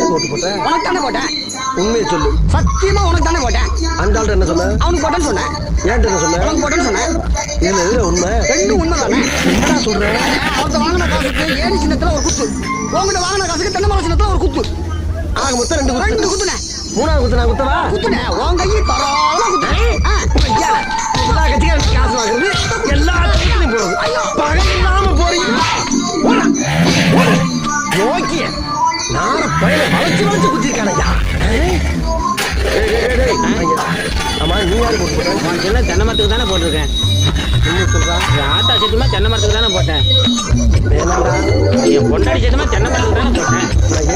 யாருக்கு ஓட்டு போட்ட? உனக்கு தானே போட்டேன். உண்மையை சொல்லு. சத்தியமா உனக்கு தானே போட்டேன். அந்த ஆள்கிட்ட என்ன சொன்ன? அவனுக்கு போட்டேன்னு சொன்னேன். ஏன்ட்டு என்ன சொன்ன? அவனுக்கு போட்டேன்னு சொன்னேன். இதுல எதுல உண்மை? ரெண்டும் உண்மை தானே. என்னடா சொல்றேன்? அவர்கிட்ட வாங்கின காசுக்கு ஏடி சின்னத்துல ஒரு குத்து, உங்ககிட்ட வாங்கின காசுக்கு தென்னை சின்னத்துல ஒரு குத்து. ஆக மொத்தம் ரெண்டு குத்துனேன். மூணாவது குத்து நான் குத்தவா? குத்துனேன். உன் கையை தரோல குத்துனேன். எல்லா கட்சியும் காசு வாங்குறது, எல்லா கட்சியும் போறது. பகையில்லாம போறீங்க. ஓகே, நான பயில வளைச்சு வளைச்சு குத்திருக்கானையா. ஆமா, நீ யாரு போட்டு போட்ட? தென்னை மரத்துக்கு தானே போட்டிருக்கேன். என்ன சொல்றா? ஆத்தா சத்தியமா தென்னை மரத்துக்கு தானே போட்டேன். வேணாண்டா, என் பொண்டாடி சத்தியமா தென்னை மரத்துக்கு தானே போட்டேன். நான்